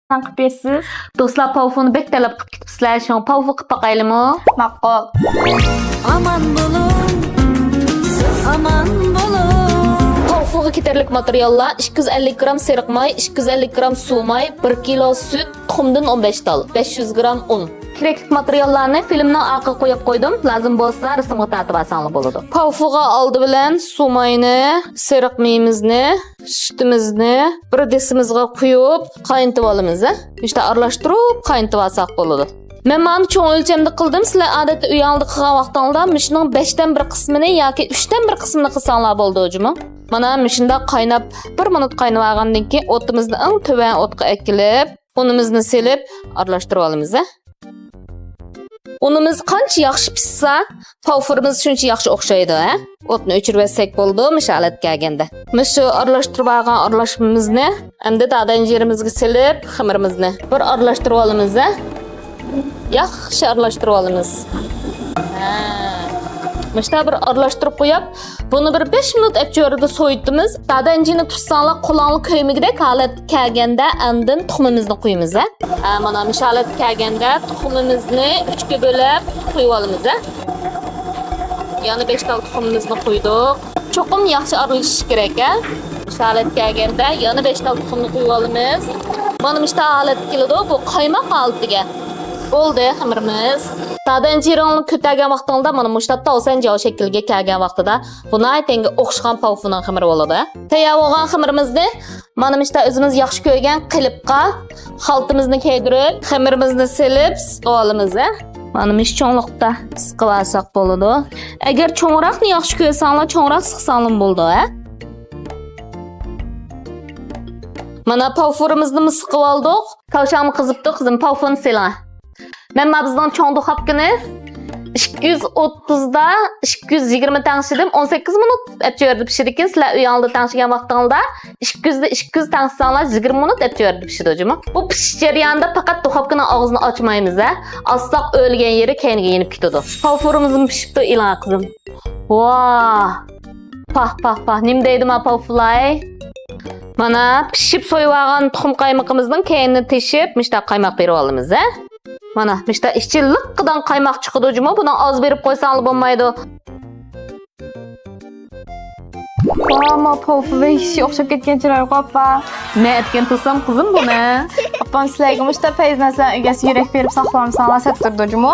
qilib bersiz. Do'stlar, pavfuni bek talab qilib ketibsizlar. Shu pavfu qilib boqaylikmi? Ma'qul. Aman bo'lun, siz aman bo'lun. Pavfuga ketarlik materiallar 250 gram seriq may, 250 gram suv may, 1 kilo sut, tuxumdan 15 tal, 500 gram un. Kerakli materiallarni filmning orqaga qo'yib qo'ydim. Lazım bo'lsa rasmga tortib olsangiz bo'ladi. Pavfuga oldi bilan suv mayni, seriq mayimizni, sutimizni bir desimizga quyib, qaynatib olamiz. İşte aralashtirib, qaynatib olsak bo'ladi. Men mana cho'ng o'lchamda qildim. Sizlar odatda uyingizda qilgan vaqtingizda mishining 5 dan 1 qismini yoki 3 dan 1 qismini qilsanglar bo'ldi o'jimi? Mana mishunda qaynab 1 minut qaynab olgandan keyin o'timizni eng to'van o'tga ekilib, unimizni selib aralashtirib olamiz. Unimiz qancha yaxshi pishsa, pavfurimiz shuncha yaxshi o'xshaydi, O'tni o'chirib bo'ldi, misholat kelganda. Shu aralashtirib olgan aralashmamizni endi dadanjirimizga selib, xamirimizni bir aralashtirib olamiz, Yaxshi aralashtirib olamiz. Mishda bir aralashtirib qo'yib, buni bir 5 minut epchorida so'yitimiz. Dadanjini tutsanglar qo'lonli ko'ymigidek holat kelganda andin tuxumimizni qo'yamiz. Mana misholat kelganda tuxumimizni 3 ga bo'lib qo'yib olamiz. Yana 5 tal tuxumimizni qo'ydik. Cho'qim yaxshi aralashish kerak, Misholat kelganda yana 5 tal tuxumni qo'yib olamiz. Mana mishda holat keladi, bu qaymoq holatiga. Bo'ldi xamirimiz. Dadanjironni ko'targan vaqtingizda mana mushtatda olsanjo shaklga kelgan vaqtida buni aytenga o'xshagan pavfuning xamiri bo'ladi. Tayyor bo'lgan xamirimizni mana mishda o'zimiz yaxshi ko'rgan qilibqa xaltimizni kiydirib, xamirimizni selib siqib olamiz. Mana mish cho'nliqda siqib olsak bo'ladi. Agar cho'ngroqni yaxshi ko'rsanglar, cho'ngroq siqsanglar bo'ldi, Mana pavfurimizni siqib oldik. Kavshamni qizibdi, qizim pavfuni selang. Men bizning cho'ng duxovkani 230 da 220 tangsidim 18 minut epchorda pishirdik. Sizlar uyingizda tangsigan vaqtingizda 200 da 200 tangsanglar 20 minut epchorda pishadi o'jimi. Bu pishish jarayonida faqat duxovkaning og'zini ochmaymiz, Ochsaq o'lgan yeri keyinga yenib ketadi. Pavfurimiz pishibdi, ilan qizim. Voh! Pah. Nim deydi ma pavfulay? Mana pishib so'yib olgan tuxum qaymog'imizning keyinini teshib, mishta qaymoq berib olamiz, Mana mishta ishchi liqqidan qaymoq chiqadi o'jimi. Buni oz berib qo'ysanglar bo'lmaydi. Mama pavfuga ishi o'xshab ketganchilar qo'ppa. Men aytgan tursam qizim buni. Opam sizlarga mushta payzdan sizlar egasi yurak berib saqlamsanlar, sattirdi o'jimi.